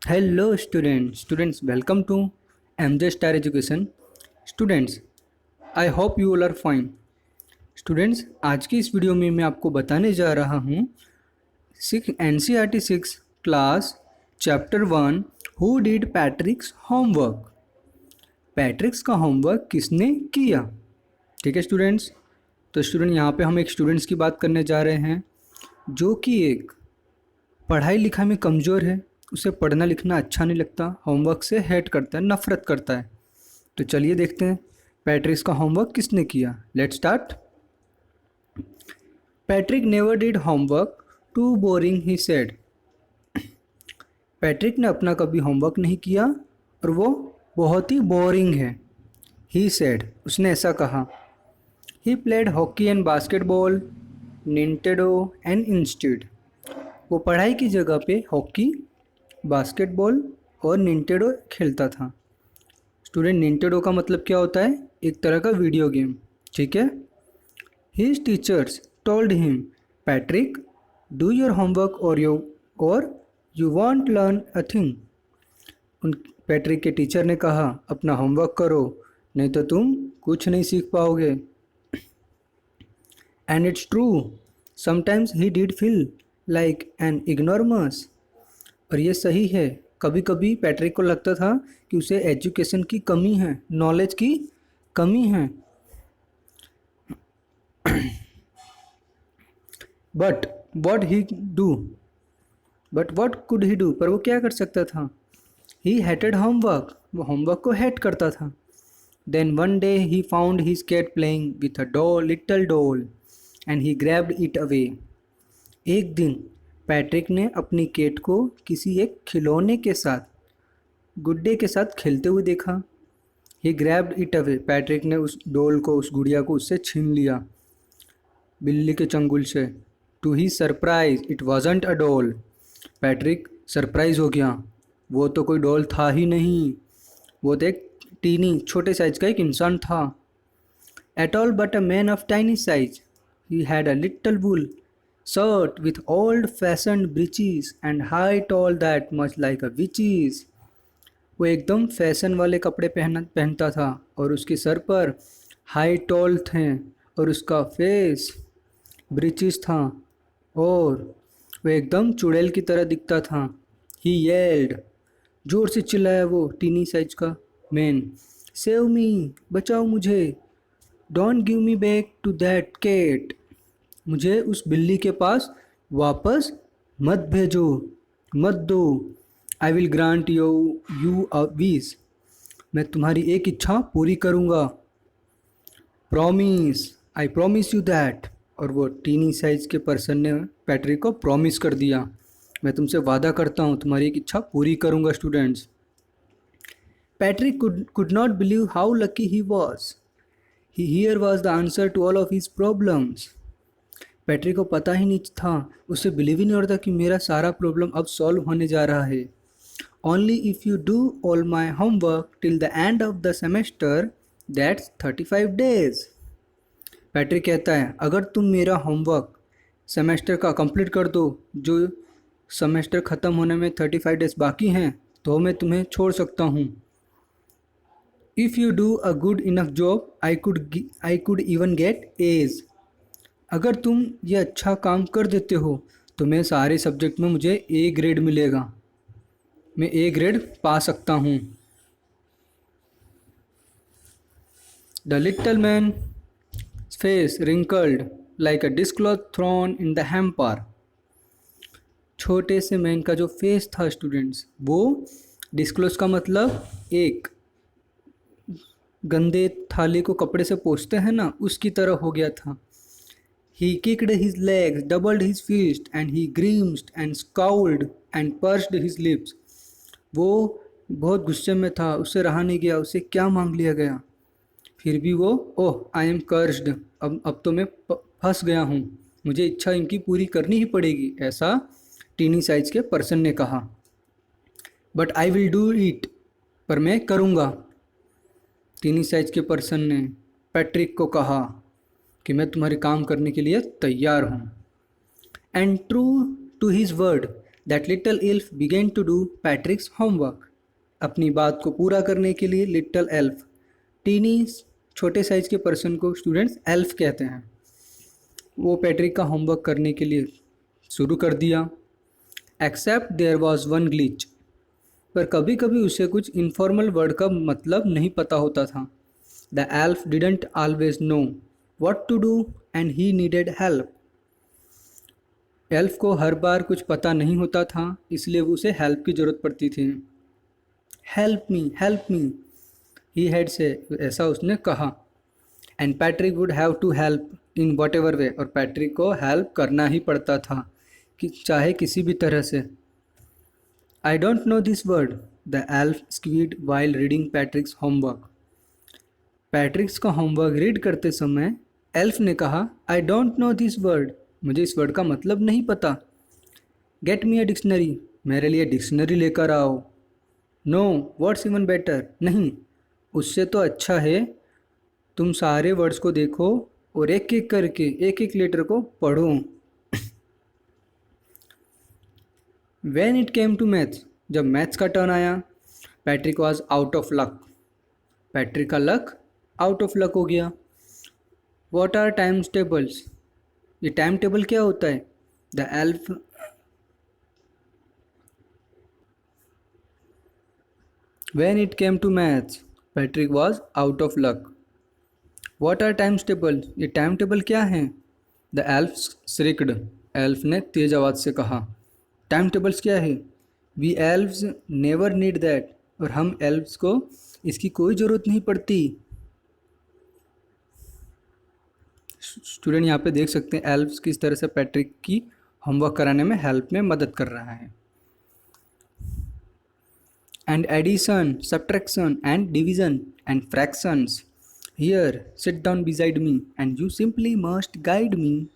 Hello students, welcome to MJ Star Education. Students, I hope you all are fine. Students, आज की इस video में मैं आपको बताने जा रहा हूँ NCERT 6 class chapter 1 who did पैट्रिक्स homework. पैट्रिक्स का होमवर्क किसने किया? ठीक है स्टूडेंट्स, तो स्टूडेंट यहाँ पे हम एक स्टूडेंट्स की बात करने जा रहे हैं जो कि एक पढ़ाई लिखाई में कमज़ोर है, उसे पढ़ना लिखना अच्छा नहीं लगता, होमवर्क से हेट करता है, नफ़रत करता है। तो चलिए देखते हैं पैट्रिक्स का होमवर्क किसने किया। Let's start. Patrick never did homework, too boring he said. Patrick ने अपना कभी होमवर्क नहीं किया और वो बहुत ही बोरिंग है। ही सेड, उसने ऐसा कहा। He played hockey and basketball, Nintendo and instead. वो पढ़ाई की जगह पे हॉकी, बास्केटबॉल और निंटेडो खेलता था। स्टूडेंट, निंटेडो का मतलब क्या होता है? एक तरह का वीडियो गेम, ठीक है। His teachers told him, Patrick do your homework or you won't learn a thing. उन पैट्रिक के टीचर ने कहा, अपना होमवर्क करो, नहीं तो तुम कुछ नहीं सीख पाओगे। And it's true, sometimes he did feel like an ignoramus. और ये सही है, कभी कभी पैट्रिक को लगता था कि उसे एजुकेशन की कमी है, नॉलेज की कमी है। But what could he do, पर वो क्या कर सकता था? ही हेटेड होमवर्क, वो होमवर्क को हेट करता था। Then one day he found his cat playing with a little doll and he grabbed it away. एक दिन पैट्रिक ने अपनी केट को किसी एक खिलौने के साथ, गुड्डे के साथ खेलते हुए देखा। ही ग्रैब्ड इट अवे, पैट्रिक ने उस डॉल को, उस गुड़िया को उससे छीन लिया बिल्ली के चंगुल से। To he surprise it wasn't a doll, Patrick surprise हो गया, वो तो कोई डॉल था ही नहीं, वो तो एक टीनी छोटे साइज का एक इंसान था। At all but a man of tiny size, he had a little wool shirt with old-fashioned breeches and height all that much like a witch's। वो एकदम फैशन वाले कपड़े पहनता था और उसके सर पर हाई टॉल थे और उसका फेस ब्रीचेस था और वो एकदम चुड़ैल की तरह दिखता था। ही येल्ड, जोर से चिल्लाया वो टीनी साइज का मैन, सेव मी, बचाओ मुझे, don't give me back to that cat, मुझे उस बिल्ली के पास वापस मत भेजो, मत दो। I will grant you a wish, मैं तुम्हारी एक इच्छा पूरी करूँगा। Promise, I promise you that. और वो टीनी साइज के पर्सन ने पैट्रिक को प्रॉमिस कर दिया, मैं तुमसे वादा करता हूँ तुम्हारी एक इच्छा पूरी करूँगा। Students, Patrick could not believe how lucky he was. Here was the answer to all of his problems. Patrick को पता ही नहीं था, उसे बिलीव ही नहीं हो रहा था कि मेरा सारा प्रॉब्लम अब सॉल्व होने जा रहा है। Only if you do all my homework till the end of the semester, that's 35 days. Patrick कहता है, अगर तुम मेरा होमवर्क सेमेस्टर का कंप्लीट कर दो, जो सेमेस्टर ख़त्म होने में 35 डेज बाकी हैं, तो मैं तुम्हें छोड़ सकता हूँ। If you do a good enough job I could even get age. अगर तुम ये अच्छा काम कर देते हो तो मैं सारे सब्जेक्ट में मुझे ए ग्रेड मिलेगा, मैं ए ग्रेड पा सकता हूँ। The little man face wrinkled like a dishcloth thrown in the hamper. छोटे से मैन का जो फेस था स्टूडेंट्स, वो डिस्क्लोज का मतलब एक गंदे थाली को कपड़े से पोंछते हैं ना, उसकी तरह हो गया था। He kicked his legs, doubled his fist, and he grimaced and scowled and pursed his lips. वो बहुत गुस्से में था, उससे रहा नहीं गया, उसे क्या मांग लिया गया। फिर भी वो, ओह आई एम कर्स्ड, अब तो मैं फंस गया हूँ, मुझे इच्छा इनकी पूरी करनी ही पड़ेगी, ऐसा टीनी साइज के पर्सन ने कहा। But I will do it, पर मैं करूँगा, टीनी साइज के पर्सन ने पैट्रिक को कहा कि मैं तुम्हारे काम करने के लिए तैयार हूँ। And true to his word, That little elf began to do Patrick's homework. अपनी बात को पूरा करने के लिए लिटिल एल्फ, टीनी छोटे साइज के पर्सन को स्टूडेंट्स एल्फ कहते हैं, वो पैट्रिक का होमवर्क करने के लिए शुरू कर दिया. Except there was one glitch, पर कभी कभी उसे कुछ इनफॉर्मल वर्ड का मतलब नहीं पता होता था. The elf didn't always know what to do and he needed help. Elf को हर बार कुछ पता नहीं होता था, इसलिए उसे हेल्प की ज़रूरत पड़ती थी. हेल्प मी ही हैड से, ऐसा उसने कहा. And Patrick would have to help in whatever way, और पैट्रिक को हेल्प करना ही पड़ता था कि चाहे किसी भी तरह से. I don't know this word, the elf squid while reading पैट्रिक्स homework. पैट्रिक्स का होमवर्क रीड करते समय एल्फ ने कहा, I don't know this word, मुझे इस वर्ड का मतलब नहीं पता. गेट मी अ डिक्शनरी, मेरे लिए डिक्शनरी लेकर आओ. नो व्हाट्स इवन बेटर, नहीं उससे तो अच्छा है तुम सारे वर्ड्स को देखो और एक एक करके एक एक लेटर को पढ़ो. When it came to maths, जब मैथ्स का टर्न आया, Patrick was out of luck. Patrick का लक आउट ऑफ लक हो गया. व्हाट आर टाइम्स टेबल्स, ये टाइम टेबल क्या होता है? The elf when it came to maths, Patrick was out of luck. What are times table, ये time table क्या है? द एल्फ श्रिक्ड, एल्फ ने तेज आवाज़ से कहा. टाइम टेबल्स क्या है? We elves never need that, और हम एल्व्स को इसकी कोई ज़रूरत नहीं पड़ती. स्टूडेंट यहाँ पे देख सकते हैं एल्व्स किस तरह से पैट्रिक की होमवर्क कराने में हेल्प में मदद कर रहा है. And addition, subtraction and division and fractions, here sit down beside me and you simply must guide me.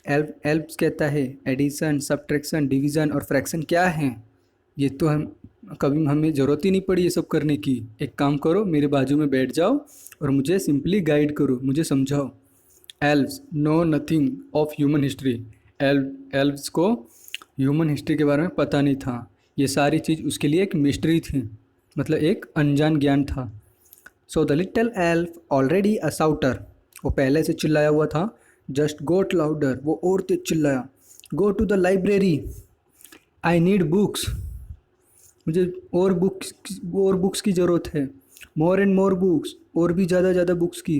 Elves कहता है एडिशन, सब्ट्रैक्शन, डिवीज़न और फ्रैक्शन क्या हैं, ये तो हम कभी हमें ज़रूरत ही नहीं पड़ी ये सब करने की. एक काम करो, मेरे बाजू में बैठ जाओ और मुझे सिंपली गाइड करो, मुझे समझाओ. Elves know nothing of human history, elves को ह्यूमन हिस्ट्री के बारे में पता नहीं था. ये सारी चीज़ उसके लिए एक मिस्ट्री थी, मतलब एक अनजान ज्ञान था. So the little elf already a souter, वो पहले से चिल्लाया हुआ था. जस्ट गोट लाउडर, वो और तेज चिल्लाया. Go to the library, I need books, मुझे और बुक्स की ज़रूरत है. मोर एंड मोर बुक्स, और भी ज़्यादा बुक्स की.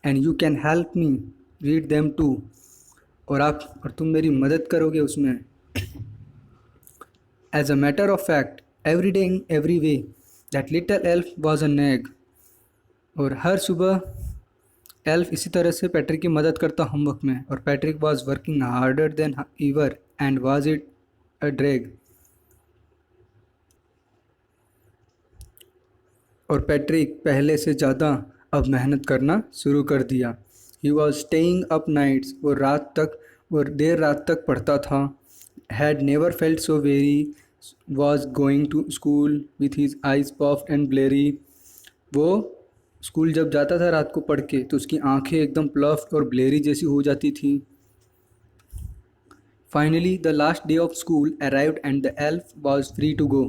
And you can help me read them too, और तुम मेरी मदद करोगे उसमें. As a matter of fact, every day in every way, that little elf was a nag, और हर सुबह एल्फ इसी तरह से पैट्रिक की मदद करता होमवर्क में. और Patrick was working harder than ever and was it a drag, और पैट्रिक पहले से ज़्यादा अब मेहनत करना शुरू कर दिया. He was staying up nights, वो देर रात तक पढ़ता था. Had never felt so weary, was going to school with his eyes puffed and bleary. वो स्कूल जब जाता था रात को पढ़ के तो उसकी आंखें एकदम प्लफ्ड और ब्लेरी जैसी हो जाती थी. Finally the last day of school arrived and the elf was free to go.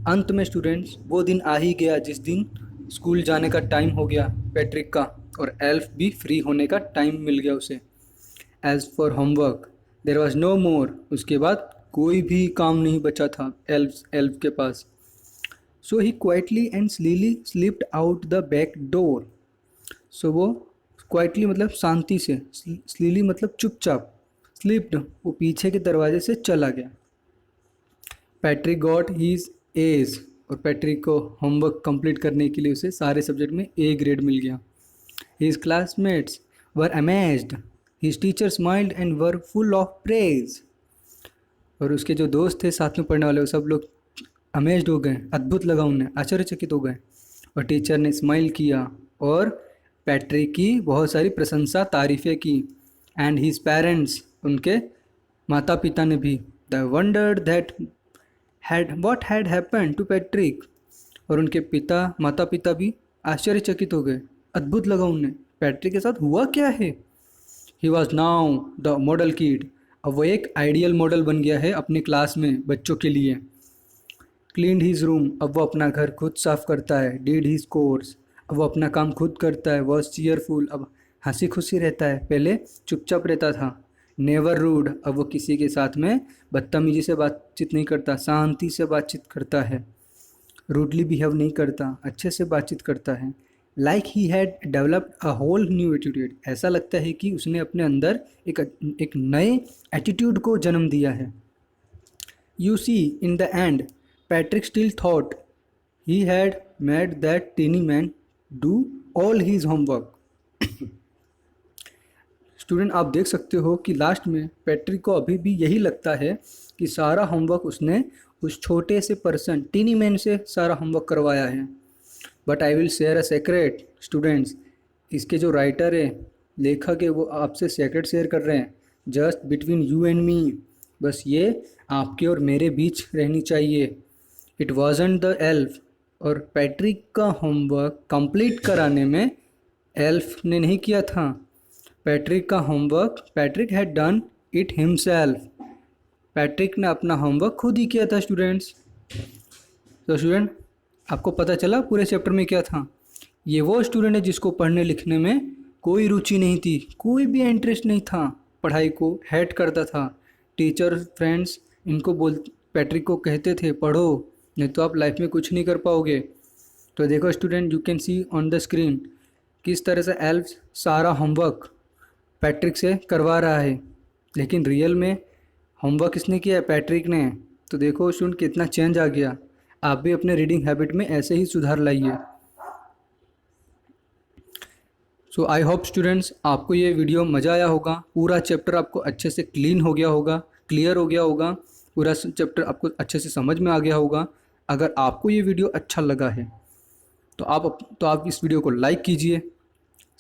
अंत में स्टूडेंट्स वो दिन आ ही गया जिस दिन स्कूल जाने का टाइम हो गया पैट्रिक का, और एल्फ भी फ्री होने का टाइम मिल गया उसे. As for homework there was no more, उसके बाद कोई भी काम नहीं बचा था एल्फ के पास. So he quietly and slyly slipped out the back door. So वो क्वाइटली मतलब शांति से, स्लीली मतलब चुपचाप, स्लिप्ड वो पीछे के दरवाजे से चला गया. पैट्रिक गॉट हीज एज, और पैट्रिक को होमवर्क कंप्लीट करने के लिए उसे सारे सब्जेक्ट में ए ग्रेड मिल गया. His classmates were amazed, his teacher smiled and were full of praise. और उसके जो दोस्त थे साथ में पढ़ने वाले वो सब लोग अमेज्ड हो गए, अद्भुत लगा उन्हें, आश्चर्यचकित हो गए. और टीचर ने स्माइल किया और पैट्रिक की बहुत सारी प्रशंसा तारीफ़ें की. एंड हिज पेरेंट्स, उनके माता पिता ने भी. They wondered that what had happened to Patrick, और उनके माता पिता भी आश्चर्यचकित हो गए, अद्भुत लगा उन्हें, पैट्रिक के साथ हुआ क्या है. He was now the model kid, अब वो एक आइडियल मॉडल बन गया है अपनी क्लास में बच्चों के लिए। क्लीन्ड हीज रूम, अब वो अपना घर खुद साफ करता है। डिड हीज कोर्स, अब वो अपना काम खुद करता है। वॉज चीयरफुल, अब हंसी खुशी रहता है, पहले चुपचाप रहता था। नेवर रूड, अब वो किसी के साथ में बदतमीजी से बातचीत नहीं करता, शांति से बातचीत करता है। रूडली बिहेव नहीं करता, अच्छे से बातचीत करता है। Like he had developed a whole new attitude, ऐसा लगता है कि उसने अपने अंदर एक नए एटीट्यूड को जन्म दिया है। You see in the end Patrick still thought he had made that tiny man do all his homework. Student, आप देख सकते हो कि लास्ट में पैट्रिक को अभी भी यही लगता है कि सारा होमवर्क उसने उस छोटे से पर्सन टीनी मैन से सारा होमवर्क करवाया है। But I will share a secret. Students, इसके जो राइटर है, लेखक है, वो आपसे सेक्रेट शेयर कर रहे हैं, just between you and me, बस ये आपके और मेरे बीच रहनी चाहिए। इट वॉजंट द एल्फ, और पैट्रिक का होमवर्क कंप्लीट कराने में एल्फ ने नहीं किया था। पैट्रिक का homework Patrick had done it himself, Patrick ने अपना होमवर्क खुद ही किया था स्टूडेंट्स। तो स्टूडेंट, आपको पता चला पूरे चैप्टर में क्या था। ये वो स्टूडेंट है जिसको पढ़ने लिखने में कोई रुचि नहीं थी, कोई भी इंटरेस्ट नहीं था, पढ़ाई को हेट करता था। टीचर फ्रेंड्स इनको पैट्रिक को कहते थे पढ़ो, नहीं तो आप लाइफ में कुछ नहीं कर पाओगे। तो देखो student, you can see on the screen किस तरह से एल्फ सारा होमवर्क पैट्रिक से करवा रहा है, लेकिन रियल में होमवर्क किसने किया है? पैट्रिक ने। तो देखो स्टूडेंट, कितना चेंज आ गया। आप भी अपने रीडिंग हैबिट में ऐसे ही सुधार लाइए। सो आई होप स्टूडेंट्स, आपको ये वीडियो मज़ा आया होगा। पूरा चैप्टर आपको अच्छे से क्लीन हो गया होगा, क्लियर हो गया होगा, पूरा चैप्टर आपको अच्छे से समझ में आ गया होगा। अगर आपको ये वीडियो अच्छा लगा है तो आप इस वीडियो को लाइक कीजिए,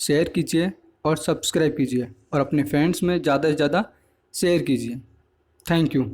शेयर कीजिए और सब्सक्राइब कीजिए, और अपने फ्रेंड्स में ज़्यादा से ज़्यादा शेयर कीजिए। Thank you.